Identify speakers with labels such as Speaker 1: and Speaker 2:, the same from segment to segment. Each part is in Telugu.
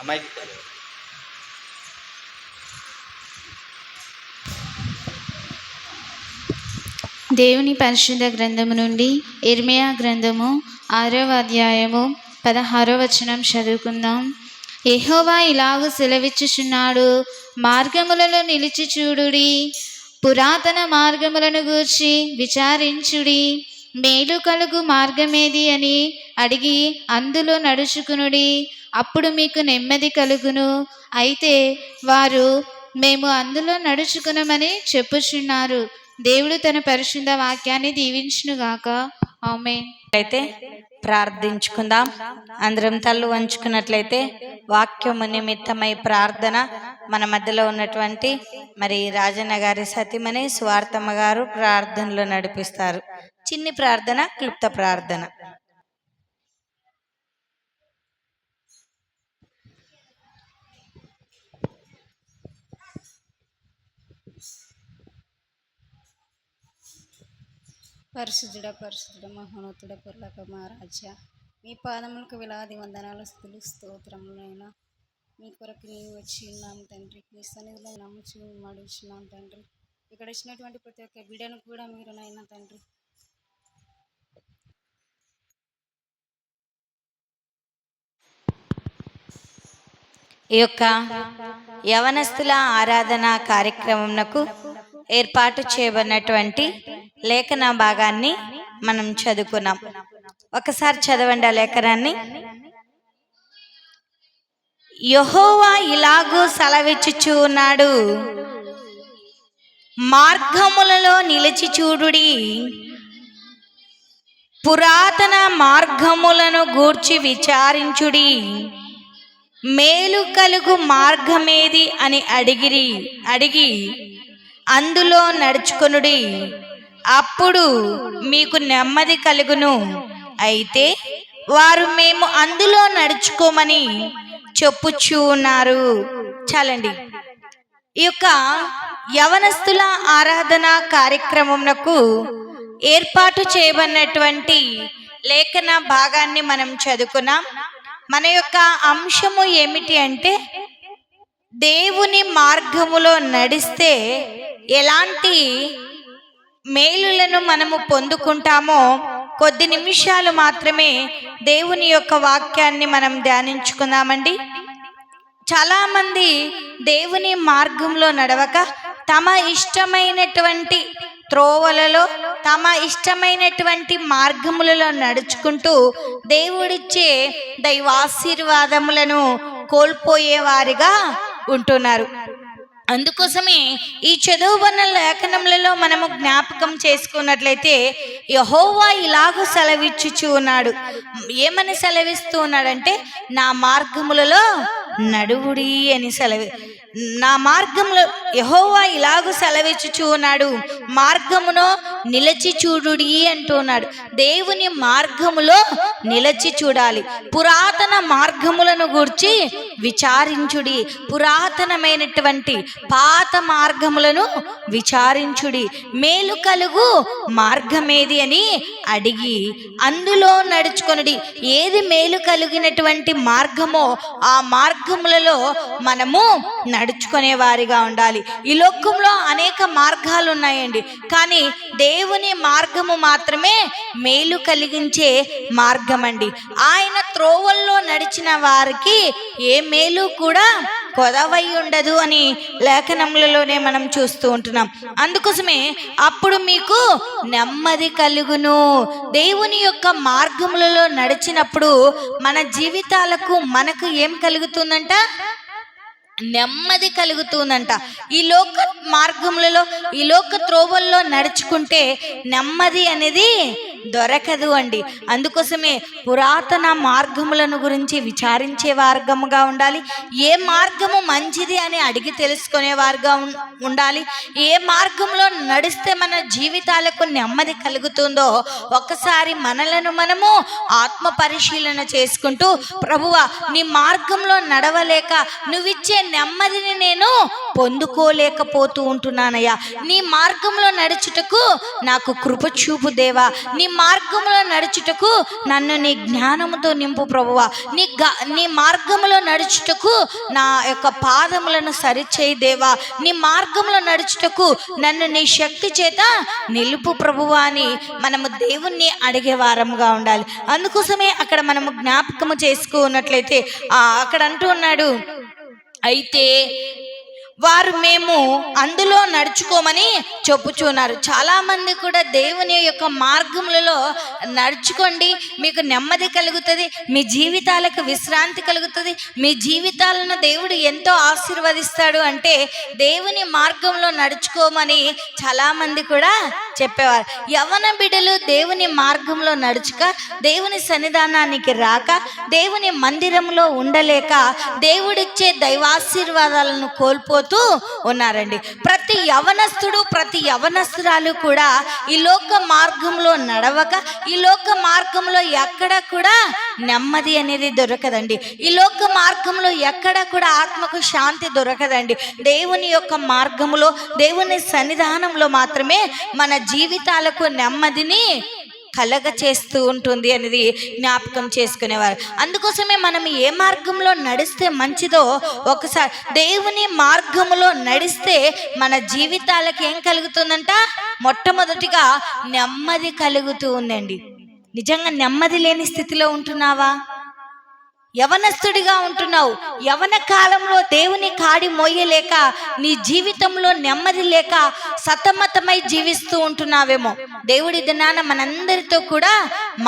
Speaker 1: అమ్మాయికి
Speaker 2: దేవుని పరిశుద్ధ గ్రంథము నుండి ఇర్మియా గ్రంథము 6వ అధ్యాయము 16వ వచనం చదువుకుందాం. యెహోవా ఇలాగు సెలవిచ్చుచున్నాడు, మార్గములలో నిలిచి చూడుడి, పురాతన మార్గములను గూర్చి విచారించుడి, మేలు కలుగు మార్గమేది అని అడిగి అందులో నడుచుకునుడి, అప్పుడు మీకు నెమ్మది కలుగును. అయితే వారు మేము అందులో నడుచుకునమని చెప్పుచున్నారు. దేవుడు తన పరిశుద్ధ వాక్యాన్ని దీవించునుగాక. ఆమేన్.
Speaker 3: అయితే ప్రార్థించుకుందాం. అందరం తల్లు వంచుకున్నట్లయితే వాక్యము నిమిత్తమై ప్రార్థన మన మధ్యలో ఉన్నటువంటి మరి రాజన్న గారి సతీమణి స్వార్థమ్మ గారు ప్రార్థనలో నడిపిస్తారు. చిన్ని ప్రార్థన, క్లుప్త ప్రార్థన.
Speaker 4: పరిశుద్ధుడ మహోన్నతుడ పొర్లక మహారాజా, మీ పాదములకు వేలాది వందనాలు, స్తుతులు, స్తోత్రములైనా మీ కొరకు మేము వచ్చి ఉన్నాము తండ్రి. మీ సన్నిధిలో నమ్ముచు మడుచున్నాం తండ్రి. ఇక్కడ వచ్చినటువంటి ప్రతి ఒక్క బిడ్డను కూడా మీరు నైనా తండ్రి
Speaker 3: ఈ యొక్క యవనస్తుల ఆరాధన కార్యక్రమంకు ఏర్పాటు చేయబడినటువంటి లేఖన భాగాన్ని మనం చదువుకున్నాం. ఒకసారి చదవండి ఆ లేఖనాన్ని. యెహోవా ఇలాగూ సెలవిచ్చుచు ఉన్నాడు, మార్గములలో నిలిచి చూడుడి, పురాతన మార్గములను గూర్చి విచారించుడి, మేలు కలుగు మార్గమేది అని అడిగి అందులో నడుచుకొనుడి, అప్పుడు మీకు నెమ్మది కలుగును. అయితే వారు మేము అందులో నడుచుకోమని చెప్పుచూ ఉన్నారు. చాలండి. ఈ యొక్క యవనస్తుల ఆరాధన కార్యక్రమంకు ఏర్పాటు చేయబడినటువంటి లేఖన భాగాన్ని మనం చదువుకున్నాం. మన యొక్క అంశము ఏమిటి అంటే, దేవుని మార్గములో నడిస్తే ఎలాంటి మేలులను మనము పొందుకుంటామో కొద్ది నిమిషాలు మాత్రమే దేవుని యొక్క వాక్యాన్ని మనం ధ్యానించుకుందామండి. చాలామంది దేవుని మార్గంలో నడవక తమ ఇష్టమైనటువంటి త్రోవలలో, తమ ఇష్టమైనటువంటి మార్గములలో నడుచుకుంటూ దేవుడిచ్చే దైవాశీర్వాదములను కోల్పోయేవారిగా ఉంటున్నారు. అందుకోసమే ఈ చదువుబడిన లేఖనములలో మనము జ్ఞాపకం చేసుకున్నట్లయితే యెహోవా ఇలాగూ సెలవిచ్చుచు ఉన్నాడు. ఏమని సెలవిస్తూ ఉన్నాడంటే, నా మార్గములలో నడువుడి అని నా మార్గంలో యెహోవా ఇలాగూ సెలవిచ్చుచు ఉన్నాడు, మార్గమును నిలిచి చూడుడి అంటున్నాడు. దేవుని మార్గములో నిలిచి చూడాలి. పురాతన మార్గములను గూర్చి విచారించుడి, పురాతనమైనటువంటి పాత మార్గములను విచారించుడి, మేలు కలుగు మార్గమేది అని అడిగి అందులో నడుచుకొనుడి. ఏది మేలు కలిగినటువంటి మార్గమో ఆ మార్గములలో మనము నడుచుకునే వారిగా ఉండాలి. ఈ లోకంలో అనేక మార్గాలు ఉన్నాయండి, కానీ దేవుని మార్గము మాత్రమే మేలు కలిగించే మార్గం అండి. ఆయన త్రోవల్లో నడిచిన వారికి ఏ మేలు కూడా కొదవై ఉండదు అని లేఖనములలోనే మనం చూస్తూ ఉంటున్నాం. అందుకోసమే అప్పుడు మీకు నెమ్మది కలుగును. దేవుని యొక్క మార్గములలో నడిచినప్పుడు మన జీవితాలకు మనకు ఏం కలుగుతుందంట? నెమ్మది కలుగుతుందంట. ఈ లోక మార్గములలో, ఈ లోక త్రోవల్లో నడుచుకుంటే నెమ్మది అనేది దొరకదు అండి. అందుకోసమే పురాతన మార్గములను గురించి విచారించే మార్గముగా ఉండాలి. ఏ మార్గము మంచిది అని అడిగి తెలుసుకునే వారుగా ఉండాలి. ఏ మార్గంలో నడిస్తే మన జీవితాలకు నెమ్మది కలుగుతుందో ఒకసారి మనలను మనము ఆత్మ పరిశీలన చేసుకుంటూ, ప్రభువా నీ మార్గంలో నడవలేక నువ్విచ్చే నెమ్మదిని నేను పొందుకోలేకపోతూ ఉంటున్నానయ్యా, నీ మార్గంలో నడుచుటకు నాకు కృప చూపు దేవా, నీ మార్గములో నడుచుటకు నన్ను నీ జ్ఞానముతో నింపు ప్రభువా. నీ మార్గములో నడుచుటకు నా యొక్క పాదములను సరిచేయి దేవా. నీ మార్గంలో నడుచుటకు నన్ను నీ శక్తి చేత నిలుపు ప్రభువా అని మనము దేవుణ్ణి అడిగే వారముగా ఉండాలి. అందుకోసమే అక్కడ మనము జ్ఞాపకము చేసుకున్నట్లయితే అక్కడ అంటూ ఉన్నాడు, అయితే వారు మేము అందులో నడుచుకోమని చెప్పుచున్నారు. చాలామంది కూడా దేవుని యొక్క మార్గములలో నడుచుకోండి, మీకు నెమ్మది కలుగుతుంది, మీ జీవితాలకు విశ్రాంతి కలుగుతుంది, మీ జీవితాలను దేవుడు ఎంతో ఆశీర్వదిస్తాడు అంటే దేవుని మార్గంలో నడుచుకోమని చాలామంది కూడా చెప్పేవారు. యవ్వన బిడ్డలు దేవుని మార్గంలో నడుచుక, దేవుని సన్నిధానానికి రాక, దేవుని మందిరంలో ఉండలేక దేవుడిచ్చే దైవాశీర్వాదాలను కోల్పోతూ ఉన్నారండి. ప్రతి యవనస్తుడు, ప్రతి యవనస్తురాలు కూడా ఈ లోక మార్గంలో నడవక, ఈ లోక మార్గంలో ఎక్కడ కూడా నెమ్మది అనేది దొరకదండి. ఈ లోక మార్గంలో ఎక్కడ కూడా ఆత్మకు శాంతి దొరకదండి. దేవుని యొక్క మార్గంలో, దేవుని సన్నిధానంలో మాత్రమే మన జీవితాలకు నెమ్మదిని కలగ చేస్తూ ఉంటుంది అనేది జ్ఞాపకం చేసుకునేవారు. అందుకోసమే మనం ఏ మార్గంలో నడిస్తే మంచిదో ఒకసారి దేవుని మార్గంలో నడిస్తే మన జీవితాలకు ఏం కలుగుతుందంట? మొట్టమొదటిగా నెమ్మది కలుగుతూ ఉందండి. నిజంగా నెమ్మది లేని స్థితిలో ఉంటున్నావా? యవనస్తుడిగా ఉంటున్నావు, యవన కాలంలో దేవుని కాడి మోయలేక, నీ జీవితంలో నెమ్మది లేక సతమతమై జీవిస్తూ ఉంటున్నావేమో. దేవుడి దినాన మనందరితో కూడా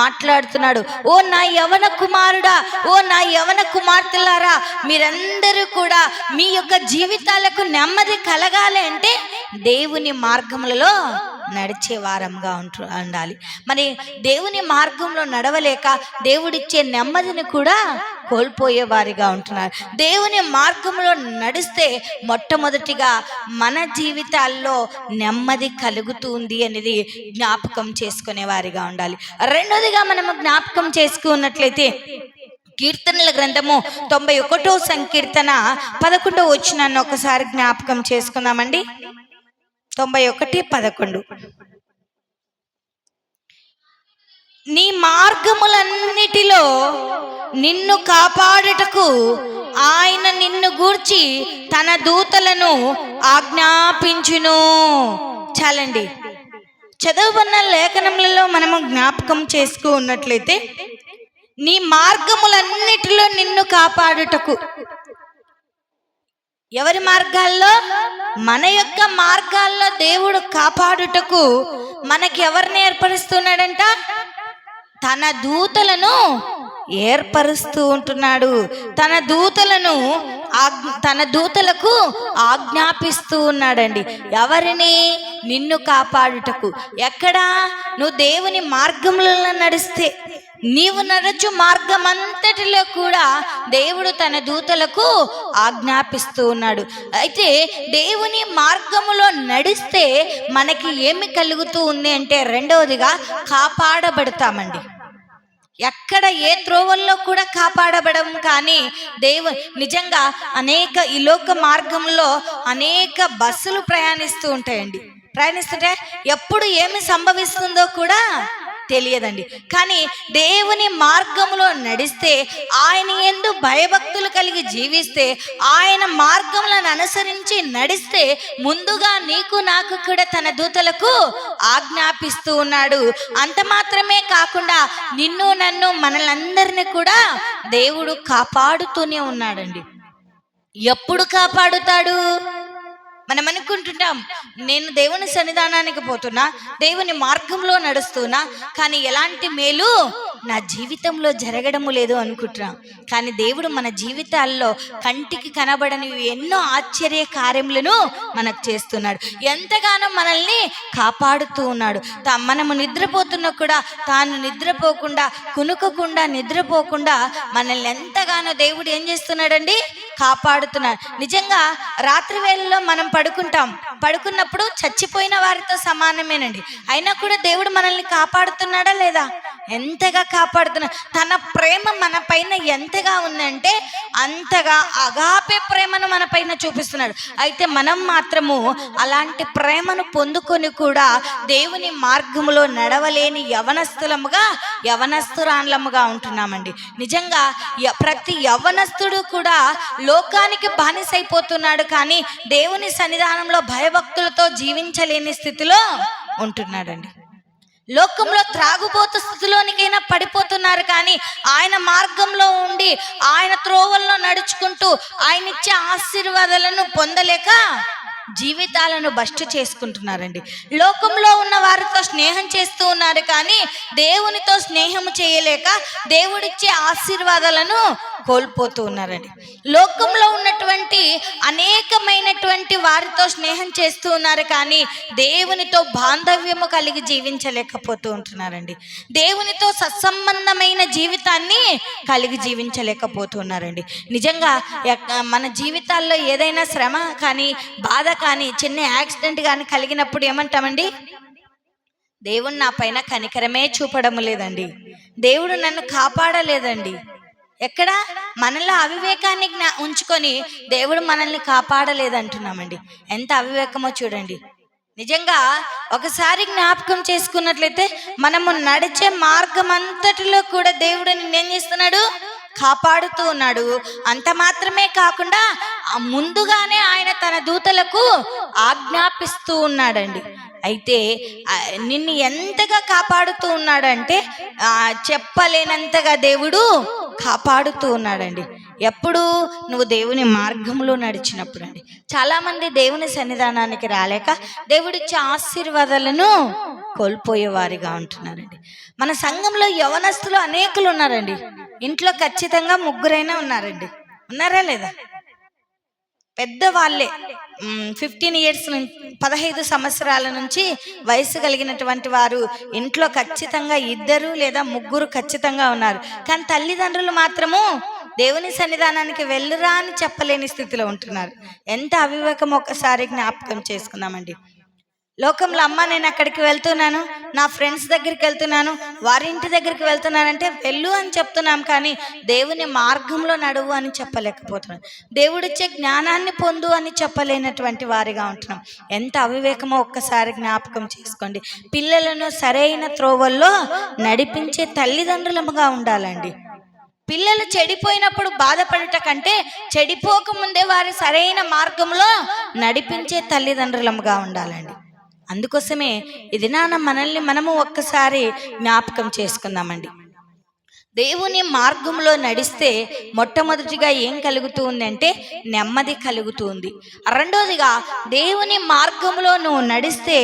Speaker 3: మాట్లాడుతున్నాడు. ఓ నా యవన కుమారుడా, ఓ నా యవన కుమార్తెలారా, మీరందరూ కూడా మీ యొక్క జీవితాలకు నెమ్మది కలగాలి అంటే దేవుని మార్గములలో నడిచే వారంగా ఉండాలి. మరి దేవుని మార్గంలో నడవలేక దేవుడిచ్చే నెమ్మదిని కూడా కోల్పోయే వారిగా ఉంటున్నారు. దేవుని మార్గంలో నడిస్తే మొట్టమొదటిగా మన జీవితాల్లో నెమ్మది కలుగుతుంది అనేది జ్ఞాపకం చేసుకునే వారిగా ఉండాలి. రెండోదిగా మనము జ్ఞాపకం చేసుకున్నట్లయితే కీర్తనల గ్రంథము 91వ సంకీర్తన 11వ వచనాన్ని ఒకసారి జ్ఞాపకం చేసుకుందామండి. 91:11. నీ మార్గములన్నిటిలో నిన్ను కాపాడుటకు ఆయన నిన్ను గూర్చి తన దూతలను ఆజ్ఞాపించును. చాలండి. చదువుకున్న లేఖనములలో మనము జ్ఞాపకం చేసుకున్నట్లయితే నీ మార్గములన్నిటిలో నిన్ను కాపాడుటకు, ఎవరి మార్గాల్లో? మన యొక్క మార్గాల్లో దేవుడు కాపాడుటకు మనకి ఎవరిని ఏర్పరుస్తున్నాడంట? తన దూతలను ఏర్పరుస్తూ ఉంటున్నాడు. తన దూతలకు ఆజ్ఞాపిస్తూ ఉన్నాడండి. ఎవరిని? నిన్ను కాపాడుటకు. ఎక్కడా? నువ్వు దేవుని మార్గములలో నడిస్తే, నీవు నడచు మార్గం అంతటిలో కూడా దేవుడు తన దూతలకు ఆజ్ఞాపిస్తూ ఉన్నాడు. అయితే దేవుని మార్గములో నడిస్తే మనకి ఏమి కలుగుతూ ఉంది అంటే, రెండవదిగా కాపాడబడతామండి. ఎక్కడ ఏ త్రోవల్లో కూడా కాపాడబడం. కానీ నిజంగా ఈ లోక మార్గంలో అనేక బస్సులు ప్రయాణిస్తూ ఉంటాయండి. ప్రయాణిస్తుంటే ఎప్పుడు ఏమి సంభవిస్తుందో కూడా తెలియదండి. కానీ దేవుని మార్గంలో నడిస్తే, ఆయన యందు భయభక్తులు కలిగి జీవిస్తే, ఆయన మార్గములను అనుసరించి నడిస్తే ముందుగా నీకు నాకు కూడా తన దూతలకు ఆజ్ఞాపిస్తూ ఉన్నాడు. అంత మాత్రమే కాకుండా నిన్ను నన్ను మనలందరినీ కూడా దేవుడు కాపాడుతూనే ఉన్నాడండి. ఎప్పుడు కాపాడుతాడు? మనం అనుకుంటుంటాం, నేను దేవుని సన్నిధానానికి పోతున్నా, దేవుని మార్గంలో నడుస్తున్నా, కానీ ఎలాంటి మేలు నా జీవితంలో జరగడము లేదు అనుకుంటున్నాం. కానీ దేవుడు మన జీవితాల్లో కంటికి కనబడని ఎన్నో ఆశ్చర్య కార్యములను మనకు చేస్తున్నాడు. ఎంతగానో మనల్ని కాపాడుతూ ఉన్నాడు. మనము నిద్రపోతున్నా కూడా తాను నిద్రపోకుండా, కునుకకుండా, నిద్రపోకుండా మనల్ని ఎంతగానో దేవుడు ఏం చేస్తున్నాడండి? కాపాడుతున్నాడు. నిజంగా రాత్రి వేళల్లో మనం పడుకున్నప్పుడు చచ్చిపోయిన వారితో సమానమేనండి. అయినా కూడా దేవుడు మనల్ని కాపాడుతున్నాడా లేదా? ఎంతగా కాపాడుతున్నాడు. తన ప్రేమ మన పైన ఎంతగా ఉందంటే అంతగా అగాపే ప్రేమను మన పైన చూపిస్తున్నాడు. అయితే మనం మాత్రము అలాంటి ప్రేమను పొందుకొని కూడా దేవుని మార్గములో నడవలేని యవనస్తురాండ్లముగా ఉంటున్నామండి. నిజంగా ప్రతి యవనస్తుడు కూడా లోకానికి బానిసైపోతున్నాడు, కానీ దేవుని సన్నిధానంలో భయభక్తులతో జీవించలేని స్థితిలో ఉంటున్నాడండి. లోకంలో త్రాగుబోతు స్థితిలోనికైనా పడిపోతున్నారు, కానీ ఆయన మార్గంలో ఉండి ఆయన త్రోవల్లో నడుచుకుంటూ ఆయన ఇచ్చే ఆశీర్వాదాలను పొందలేక జీవితాలను భ్రష్టు చేసుకుంటున్నారండి. లోకంలో ఉన్న వారితో స్నేహం చేస్తూ ఉన్నారు, కానీ దేవునితో స్నేహం చేయలేక దేవుడిచ్చే ఆశీర్వాదాలను కోల్పోతూ ఉన్నారండి. లోకంలో ఉన్నటువంటి అనేకమైనటువంటి వారితో స్నేహం చేస్తూ ఉన్నారు, కానీ దేవునితో బాంధవ్యము కలిగి జీవించలేకపోతూ ఉంటున్నారండి. దేవునితో సత్సంబంధమైన జీవితాన్ని కలిగి జీవించలేకపోతున్నారండి. నిజంగా మన జీవితాల్లో ఏదైనా శ్రమ కానీ బాధ కానీ చిన్న యాక్సిడెంట్ కానీ కలిగినప్పుడు ఏమంటామండి? దేవుడు నా పైన కనికరమే చూపడం లేదండి, దేవుడు నన్ను కాపాడలేదండి. ఎక్కడ మనలో అవివేకాన్ని ఉంచుకొని దేవుడు మనల్ని కాపాడలేదంటున్నామండి. ఎంత అవివేకమో చూడండి. నిజంగా ఒకసారి జ్ఞాపకం చేసుకున్నట్లయితే మనము నడిచే మార్గం అంతటిలో కూడా దేవుడు ఏం చేస్తున్నాడు? కాపాడుతూ ఉన్నాడు. అంత మాత్రమే కాకుండా ముందుగానే ఆయన తన దూతలకు ఆజ్ఞాపిస్తూ ఉన్నాడండి. అయితే నిన్ను ఎంతగా కాపాడుతూ ఉన్నాడంటే చెప్పలేనంతగా దేవుడు కాపాడుతూ ఉన్నాడండి. ఎప్పుడు? నువ్వు దేవుని మార్గంలో నడిచినప్పుడు అండి. చాలామంది దేవుని సన్నిధానానికి రాలేక దేవుడిచ్చే ఆశీర్వాదాలను కోల్పోయేవారిగా ఉంటున్నారండి. మన సంఘంలో యవనస్తులు అనేకులు ఉన్నారండి. ఇంట్లో ఖచ్చితంగా 3 ఉన్నారండి. ఉన్నారా లేదా? పెద్దవాళ్ళే 15 years 15 సంవత్సరాల నుంచి వయసు కలిగినటువంటి వారు ఇంట్లో ఖచ్చితంగా 2 లేదా 3 ఖచ్చితంగా ఉన్నారు. కానీ తల్లిదండ్రులు మాత్రము దేవుని సన్నిధానానికి వెళ్ళురా అని చెప్పలేని స్థితిలో ఉంటున్నారు. ఎంత అవివేకం ఒక్కసారి జ్ఞాపకం చేసుకుందామండి. లోకంలో అమ్మ నేను అక్కడికి వెళ్తున్నాను, నా ఫ్రెండ్స్ దగ్గరికి వెళ్తున్నాను, వారి ఇంటి దగ్గరికి వెళ్తున్నానంటే వెళ్ళు అని చెప్తున్నాం, కానీ దేవుని మార్గంలో నడువు అని చెప్పలేకపోతున్నాం. దేవుడిచ్చే జ్ఞానాన్ని పొందు అని చెప్పలేనటువంటి వారిగా ఉంటున్నాం. ఎంత అవివేకమో ఒక్కసారి జ్ఞాపకం చేసుకోండి. పిల్లలను సరైన త్రోవల్లో నడిపించే తల్లిదండ్రులముగా ఉండాలండి. పిల్లలు చెడిపోయినప్పుడు బాధపడట కంటే చెడిపోకముందే వారి సరైన మార్గంలో నడిపించే తల్లిదండ్రులముగా ఉండాలండి. అందుకోసమే ఇది మనల్ని మనము ఒక్కసారి జ్ఞాపకం చేసుకుందామండి. దేవుని మార్గంలో నడిస్తే మొట్టమొదటిగా ఏం కలుగుతుంది అంటే నెమ్మది కలుగుతుంది. రెండోదిగా దేవుని మార్గంలో నువ్వు నడిస్తే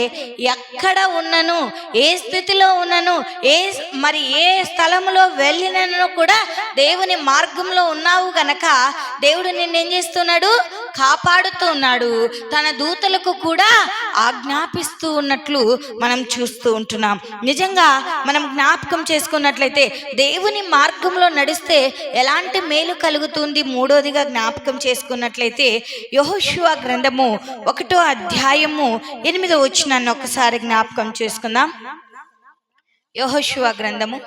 Speaker 3: ఎక్కడ ఉన్నను, ఏ స్థితిలో ఉన్నను, ఏ స్థలంలో వెళ్ళినను కూడా దేవుని మార్గంలో ఉన్నావు గనక దేవుడు నిన్నేం చేస్తున్నాడు? కాపాడుతూ ఉన్నాడు. తన దూతలకు కూడా ఆజ్ఞాపిస్తూ ఉన్నట్లు మనం చూస్తూ ఉంటున్నాం. నిజంగా మనం జ్ఞాపకం చేసుకున్నట్లయితే దేవుని మార్గంలో నడిస్తే ఎలాంటి మేలు కలుగుతుంది? మూడోదిగా జ్ఞాపకం చేసుకున్నట్లయితే యెహోషువ గ్రంథము 1వ అధ్యాయము 8వ వచనాన్ని ఒకసారి జ్ఞాపకం చేసుకుందాం. యెహోషువ గ్రంథము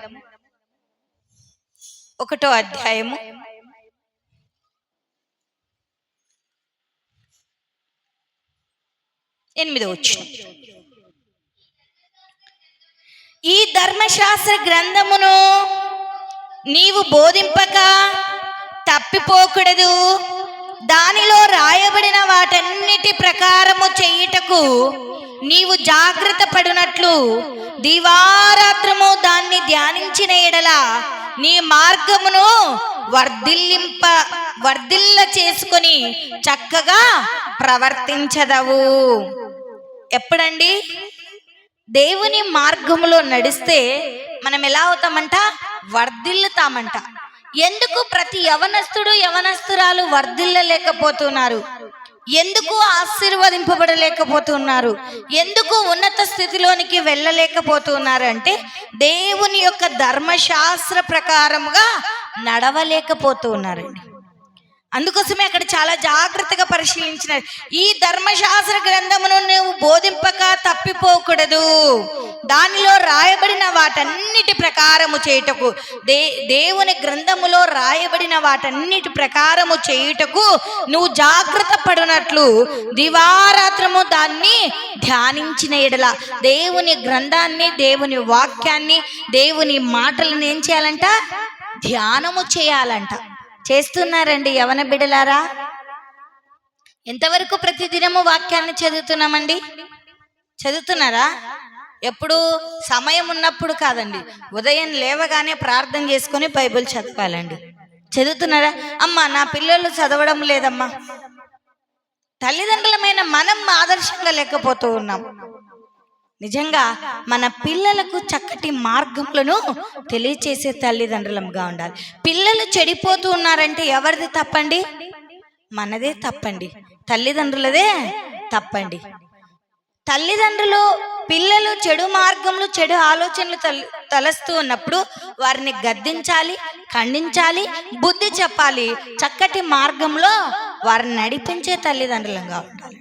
Speaker 3: 1వ అధ్యాయము 8వ వచనం. ఈ ధర్మశాస్త్ర గ్రంథమును నీవు బోధింపక తప్పిపోకూడదు, దానిలో రాయబడిన వాటన్నిటి ప్రకారము చేయుటకు నీవు జాగ్రత్త పడినట్లు దివారాత్రము దాన్ని ధ్యానించిన ఎడల నీ మార్గమును వర్ధిల్ల చేసుకొని చక్కగా ప్రవర్తించదవు. ఎప్పుడండి? దేవుని మార్గంలో నడిస్తే మనం ఎలా అవుతామంట? వర్ధిల్లుతామంట. ఎందుకు ప్రతి యవనస్తురాలు వర్ధిల్లలేకపోతున్నారు? ఎందుకు ఆశీర్వదింపబడలేకపోతున్నారు? ఎందుకు ఉన్నత స్థితిలోనికి వెళ్ళలేకపోతున్నారు అంటే దేవుని యొక్క ధర్మశాస్త్ర ప్రకారముగా నడవలేకపోతూ ఉన్నారండి. అందుకోసమే అక్కడ చాలా జాగ్రత్తగా పరిశీలించినారు. ఈ ధర్మశాస్త్ర గ్రంథమును నువ్వు బోధింపక తప్పిపోకూడదు, దానిలో రాయబడిన వాటన్నిటి ప్రకారము చేయుటకు, దేవుని గ్రంథములో రాయబడిన వాటన్నిటి ప్రకారము చేయుటకు నువ్వు జాగ్రత్త పడినట్లు దివారాత్రము దాన్ని ధ్యానించిన ఎడల. దేవుని గ్రంథాన్ని, దేవుని వాక్యాన్ని, దేవుని మాటలను ఏం చేయాలంట? ధ్యానము చేయాలంట. చేస్తున్నారండి యవన బిడ్డలారా? ఎంతవరకు ప్రతిదినము వాక్యాన్ని చదువుతున్నామండి? చదువుతున్నారా? ఎప్పుడు సమయం ఉన్నప్పుడు కాదండి, ఉదయం లేవగానే ప్రార్థన చేసుకొని బైబిల్ చదవాలండి. చదువుతున్నారా? అమ్మా నా పిల్లలు చదవడం లేదమ్మా. తల్లిదండ్రులమైన మనం ఆదర్శంగా లేకపోతూ ఉన్నాం. నిజంగా మన పిల్లలకు చక్కటి మార్గములను తెలియచేసే తల్లిదండ్రులంగా ఉండాలి. పిల్లలు చెడిపోతూ ఉన్నారంటే ఎవరిది తప్పండి? మనదే తప్పండి, తల్లిదండ్రులదే తప్పండి. తల్లిదండ్రులు పిల్లలు చెడు మార్గంలో చెడు ఆలోచనలు తలస్తూ ఉన్నప్పుడు వారిని గద్దించాలి, ఖండించాలి, బుద్ధి చెప్పాలి. చక్కటి మార్గంలో వారిని నడిపించే తల్లిదండ్రులంగా ఉండాలండి.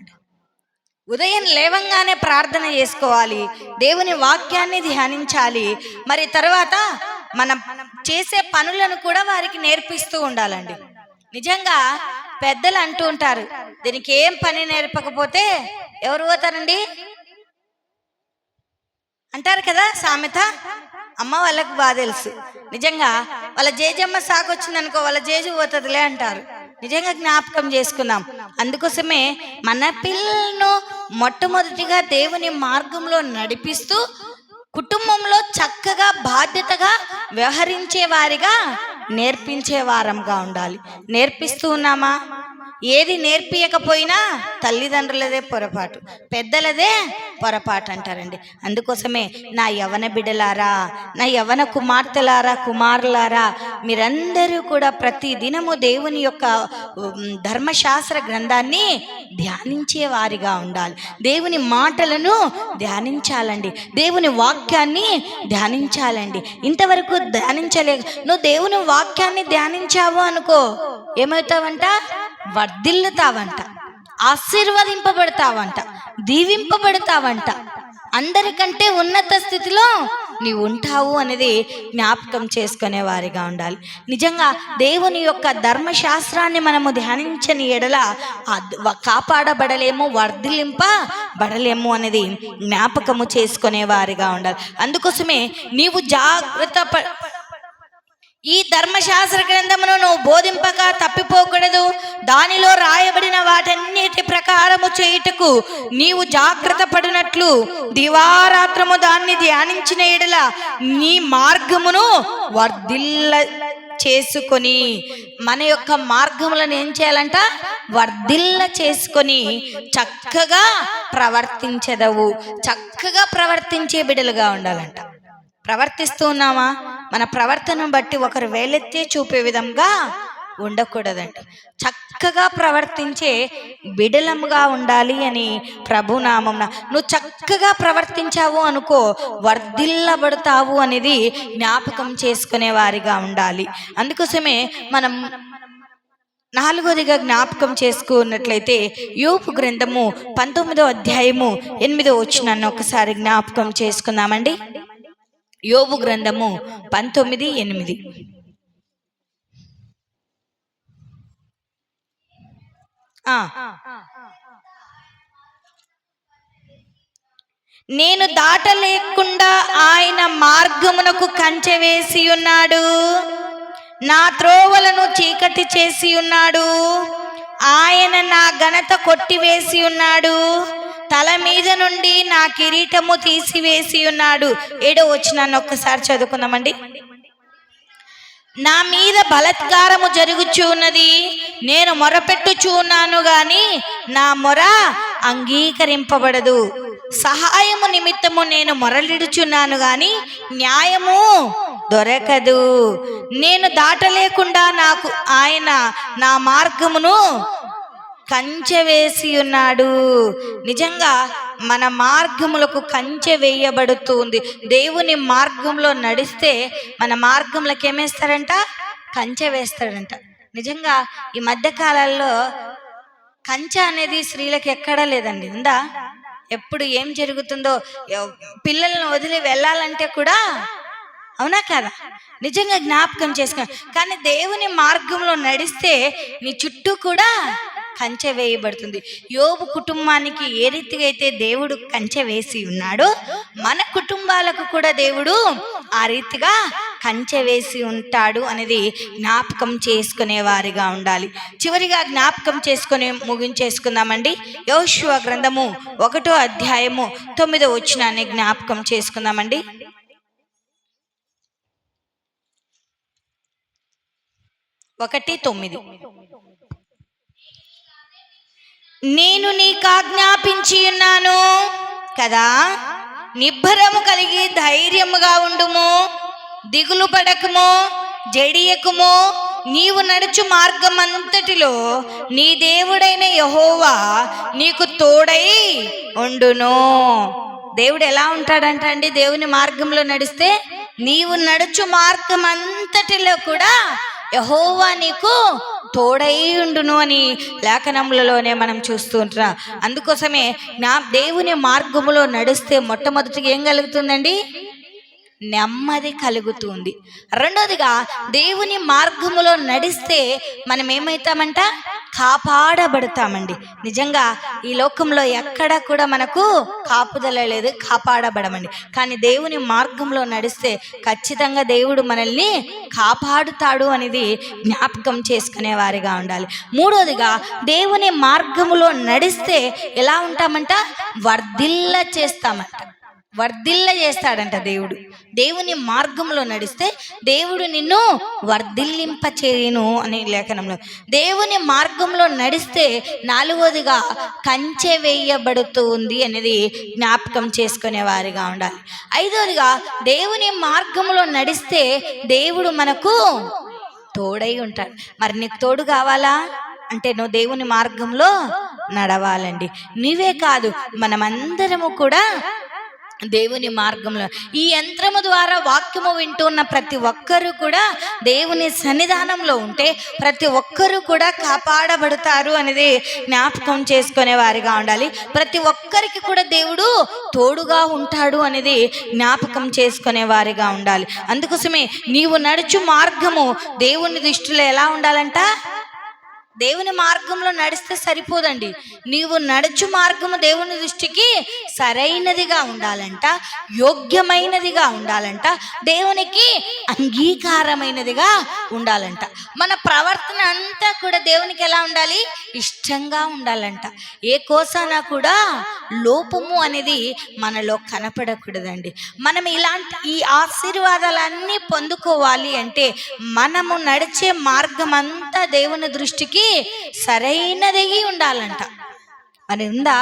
Speaker 3: ఉదయం లేవంగానే ప్రార్థన చేసుకోవాలి, దేవుని వాక్యాన్ని ధ్యానించాలి. మరి తర్వాత మనం చేసే పనులను కూడా వారికి నేర్పిస్తూ ఉండాలండి. నిజంగా పెద్దలు అంటూ ఉంటారు, దీనికి ఏం పని నేర్పకపోతే ఎవరు పోతారండి అంటారు కదా సామెత. అమ్మ వాళ్ళకు బాగా తెలుసు. నిజంగా వాళ్ళ జేజమ్మ సాకొచ్చిందనుకో వాళ్ళ జేజు పోతుందిలే అంటారు. నిజంగా జ్ఞాపకం చేసుకుందాం. అందుకోసమే మన పిల్లలను మొట్టమొదటిగా దేవుని మార్గంలో నడిపిస్తూ కుటుంబంలో చక్కగా బాధ్యతగా వ్యవహరించే వారిగా నేర్పించే వారంగా ఉండాలి. నేర్పిస్తూ ఉన్నామా? ఏది నేర్పియకపోయినా తల్లిదండ్రులదే పొరపాటు, పెద్దలదే పొరపాటు అంటారండి. అందుకోసమే నా యవన బిడ్డలారా, నా యవన కుమార్తెలారా, కుమారులారా, మీరందరూ కూడా ప్రతి దినము దేవుని యొక్క ధర్మశాస్త్ర గ్రంథాన్ని ధ్యానించే వారిగా ఉండాలి. దేవుని మాటలను ధ్యానించాలండి, దేవుని వాక్యాన్ని ధ్యానించాలండి. ఇంతవరకు ధ్యానించలేక నువ్వు దేవుని వాక్యాన్ని ధ్యానించావు అనుకో, ఏమవుతావంట? వర్ధిల్లుతావంట, ఆశీర్వదింపబడతావంట, దీవింపబడతావంట, అందరికంటే ఉన్నత స్థితిలో నీవు ఉంటావు అనేది జ్ఞాపకం చేసుకునే వారిగా ఉండాలి. నిజంగా దేవుని యొక్క ధర్మశాస్త్రాన్ని మనము ధ్యానించని ఎడల కాపాడబడలేము, వర్ధిలింపబడలేము అనేది జ్ఞాపకము చేసుకునే వారిగా ఉండాలి. అందుకోసమే నీవు జాగ్రత్త ఈ ధర్మశాస్త్ర గ్రంథమును నువ్వు బోధింపక తప్పిపోకూడదు, దానిలో రాయబడిన వాటన్నిటి ప్రకారము చేయుటకు నీవు జాగ్రత్త పడినట్లు దివారాత్రము దాన్ని ధ్యానించిన ఎడల నీ మార్గమును వర్ధిల్ల చేసుకొని. మన యొక్క మార్గములను ఏం చేయాలంట? వర్ధిల్ల చేసుకొని చక్కగా ప్రవర్తించెదవు. చక్కగా ప్రవర్తించే బిడ్డలుగా ఉండాలంట. ప్రవర్తిస్తూ ఉన్నామా? మన ప్రవర్తనను బట్టి ఒకరు వేలెత్తి చూపే విధంగా ఉండకూడదండి. చక్కగా ప్రవర్తించే బిడలముగా ఉండాలి అని ప్రభునామమున. నువ్వు చక్కగా ప్రవర్తించావు అనుకో, వర్ధిల్లబడతావు అనేది జ్ఞాపకం చేసుకునే వారిగా ఉండాలి. అందుకోసమే మనం నాలుగోదిగా జ్ఞాపకం చేసుకున్నట్లయితే యోబు గ్రంథము 19వ అధ్యాయము 8వ వచనాన్ని ఒకసారి జ్ఞాపకం చేసుకుందామండి. యోబు గ్రంథము 19:8. నేను దాటలేకుండా ఆయన మార్గమునకు కంచె వేసి ఉన్నాడు, నా త్రోవలను చీకటి చేసి ఉన్నాడు. ఆయన నా ఘనత కొట్టివేసి ఉన్నాడు, తల మీద నుండి నా కిరీటము తీసివేసి ఉన్నాడు. 7వ వచనాన్ని ఒక్కసారి చదువుకుందామండి. నా మీద బలాత్కారము జరుగుచూ ఉన్నది, నేను మొరపెట్టుచూ ఉన్నాను గాని నా మొర అంగీకరింపబడదు. సహాయము నిమిత్తము నేను మొరలిడుచున్నాను గాని న్యాయము దొరకదు. నేను దాటలేకుండా నాకు ఆయన నా మార్గమును కంచె వేసి ఉన్నాడు. నిజంగా మన మార్గములకు కంచె వేయబడుతుంది. దేవుని మార్గంలో నడిస్తే మన మార్గంలోకి ఏమేస్తారంట? కంచె వేస్తాడంట. నిజంగా ఈ మధ్య కాలాల్లో కంచె అనేది స్త్రీలకు ఎక్కడా లేదండి. ఉందా? ఎప్పుడు ఏం జరుగుతుందో, పిల్లలను వదిలి వెళ్ళాలంటే కూడా, అవునా కదా, నిజంగా జ్ఞాపకం చేసుకో. కానీ దేవుని మార్గంలో నడిస్తే నీ చుట్టూ కూడా కంచె వేయబడుతుంది. యోబు కుటుంబానికి ఏ రీతిగా అయితే దేవుడు కంచె వేసి ఉన్నాడో, మన కుటుంబాలకు కూడా దేవుడు ఆ రీతిగా కంచె వేసి ఉంటాడు అనేది జ్ఞాపకం చేసుకునే వారిగా ఉండాలి. చివరిగా జ్ఞాపకం చేసుకుని ముగించేసుకుందామండి. యోషువ గ్రంథము 1వ అధ్యాయము 9వ వచనాన్ని జ్ఞాపకం చేసుకుందామండి. 1:9. నేను నీకు ఆజ్ఞాపించి ఉన్నాను కదా, నిబ్బరము కలిగి ధైర్యముగా ఉండుము, దిగులు పడకము, జడియకుము. నీవు నడుచు మార్గమంతటిలో నీ దేవుడైన యెహోవా నీకు తోడై ఉండును. దేవుడు ఎలా ఉంటాడంట అండి? దేవుని మార్గంలో నడిస్తే నీవు నడుచు మార్గం అంతటిలో కూడా యెహోవా నీకు తోడై ఉండును అని లేఖనములలోనే మనం చూస్తూ ఉంటున్నాం. అందుకోసమే నా దేవుని మార్గములో నడిస్తే మొట్టమొదటిగా ఏం కలుగుతుందండి? నెమ్మది కలుగుతుంది. రెండోదిగా దేవుని మార్గములో నడిస్తే మనం ఏమవుతామంట? కాపాడబడతామండి. నిజంగా ఈ లోకంలో ఎక్కడ కూడా మనకు కాపుదల లేదు, కాపాడబడమండి. కానీ దేవుని మార్గంలో నడిస్తే ఖచ్చితంగా దేవుడు మనల్ని కాపాడుతాడు అనేది జ్ఞాపకం చేసుకునే వారిగా ఉండాలి. మూడోదిగా దేవుని మార్గములో నడిస్తే ఎలా ఉంటామంట? వర్ధిల్ల చేస్తామంట. వర్ధిల్ల చేస్తాడంట దేవుడు. దేవుని మార్గంలో నడిస్తే దేవుడు నిన్ను వర్ధిల్లింప చేయను అనే లేఖనంలో. దేవుని మార్గంలో నడిస్తే నాలుగోదిగా కంచె వేయబడుతుంది అనేది జ్ఞాపకం చేసుకునే వారిగా ఉండాలి. ఐదోదిగా దేవుని మార్గంలో నడిస్తే దేవుడు మనకు తోడై ఉంటాడు. మరి నీకు తోడు కావాలా అంటే నువ్వు దేవుని మార్గంలో నడవాలండి. నీవే కాదు, మనమందరము కూడా దేవుని మార్గంలో, ఈ యంత్రము ద్వారా వాక్యము వింటున్న ప్రతి ఒక్కరూ కూడా దేవుని సన్నిధానంలో ఉంటే ప్రతి ఒక్కరూ కూడా కాపాడబడతారు అనేది జ్ఞాపకం చేసుకునే వారిగా ఉండాలి. ప్రతి ఒక్కరికి కూడా దేవుడు తోడుగా ఉంటాడు అనేది జ్ఞాపకం చేసుకునే వారిగా ఉండాలి. అందుకోసమే నీవు నడుచు మార్గము దేవుని దృష్టిలో ఎలా ఉండాలంట? దేవుని మార్గంలో నడిస్తే సరిపోదండి. నీవు నడుచు మార్గము దేవుని దృష్టికి సరైనదిగా ఉండాలంట, యోగ్యమైనదిగా ఉండాలంట, దేవునికి అంగీకారమైనదిగా ఉండాలంట. మన ప్రవర్తన అంతా కూడా దేవునికి ఎలా ఉండాలి? ఇష్టంగా ఉండాలంట. ఏ కోసానా కూడా లోపము అనేది మనలో కనపడకూడదండి. మనం ఇలాంటి ఈ ఆశీర్వాదాలన్నీ పొందుకోవాలి అంటే మనము నడిచే మార్గం అంతా దేవుని దృష్టికి సరైనది ఉండాలంట. మరి ఉందా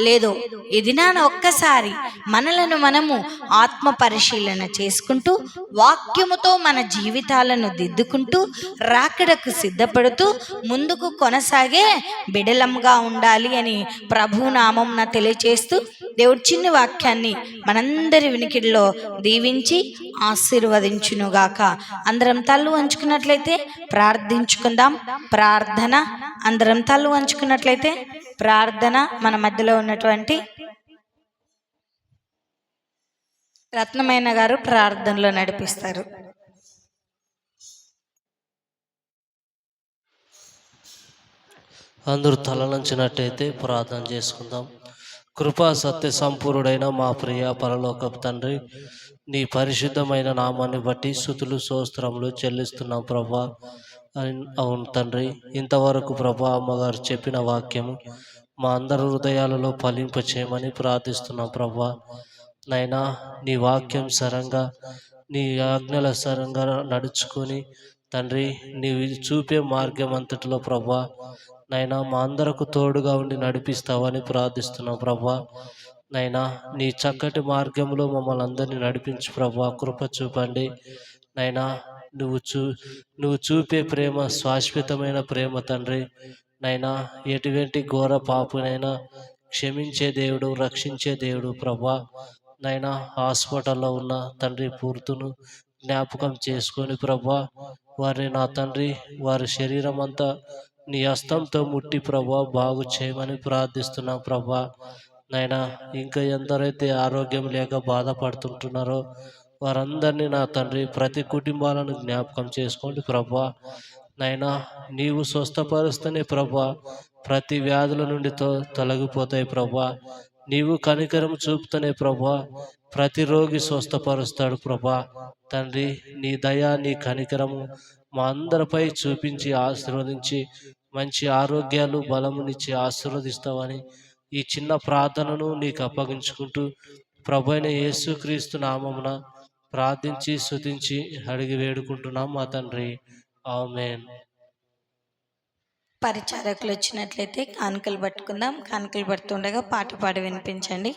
Speaker 3: లేదో ఈ దినాన ఒక్కసారి మనలను మనము ఆత్మ పరిశీలన చేసుకుంటూ వాక్యముతో మన జీవితాలను దిద్దుకుంటూ రాకడకు సిద్ధపడుతూ ముందుకు కొనసాగే బిడలంగా ఉండాలి అని ప్రభునామం తెలియచేస్తూ దేవుడి చిన్న వాక్యాన్ని మనందరి వినికిడిలో దీవించి ఆశీర్వదించునుగాక. అందరం తల్లు వంచుకున్నట్లయితే ప్రార్థించుకుందాం. ప్రార్థన. అందరం తల్లు వంచుకున్నట్లయితే ప్రార్థన. మన మధ్యలో ఉన్నటువంటి రత్నమైన గారు ప్రార్థనలో నడిపిస్తారు.
Speaker 1: అందరూ తలలంచినట్టయితే ప్రార్థన చేసుకుందాం. కృపా సత్య సంపూర్ణుడైన మా ప్రియ పరలోకపు తండ్రి, నీ పరిశుద్ధమైన నామాన్ని బట్టి స్తుతులు స్తోత్రములు చెల్లిస్తున్నాం ప్రభా. అవును తండ్రి, ఇంతవరకు ప్రభా అమ్మగారు చెప్పిన వాక్యము మా అందరి హృదయాలలో ఫలింప చేయమని ప్రార్థిస్తున్నాం ప్రభా. నైనా నీ వాక్యం సరంగా, నీ ఆజ్ఞల సరంగా నడుచుకొని తండ్రి, నీవు చూపే మార్గం అంతటిలో ప్రభా నైనా మా అందరకు తోడుగా ఉండి నడిపిస్తావని ప్రార్థిస్తున్నాం ప్రభా. నైనా నీ చక్కటి మార్గంలో మమ్మల్ని అందరినీ నడిపించు ప్రభా. కృప చూపండి నైనా. నువ్వు చూపే ప్రేమ శాశ్వతమైన ప్రేమ తండ్రి. నైనా ఎటువంటి ఘోర పాపునైనా క్షమించే దేవుడు, రక్షించే దేవుడు ప్రభా. నైనా హాస్పిటల్లో ఉన్న తండ్రి పూర్తును జ్ఞాపకం చేసుకొని ప్రభా వారిని నా తండ్రి వారి శరీరం అంతా నీ హస్తంతో ముట్టి ప్రభా బాగు చేయమని ప్రార్థిస్తున్నాం ప్రభా. నైనా ఇంకా ఎందరైతే ఆరోగ్యం లేక బాధపడుతుంటున్నారో వారందరినీ నా తండ్రి ప్రతి కుటుంబాలను జ్ఞాపకం చేసుకోండి ప్రభా. నైనా నీవు స్వస్థపరుస్తూనే ప్రభా ప్రతి వ్యాధుల నుండి తొలగిపోతాయి ప్రభా. నీవు కనికరం చూపుతూనే ప్రభా ప్రతి రోగి స్వస్థపరుస్తాడు ప్రభా. తండ్రి నీ దయ నీ కనికరము మా అందరిపై చూపించి ఆశీర్వదించి మంచి ఆరోగ్యాలు బలమునిచ్చి ఆశీర్వదిస్తావని ఈ చిన్న ప్రార్థనను నీకు అప్పగించుకుంటూ ప్రభు అయిన యేసుక్రీస్తు నామమున ప్రార్థించి స్తుతించి అడిగి వేడుకుంటున్నాం మా తండ్రి. ఆమేన్.
Speaker 3: పరిచారకులు వచ్చినట్లయితే కానుకలు పట్టుకుందాం. కానుకలు పడుతుండగా పాట పాడి వినిపించండి.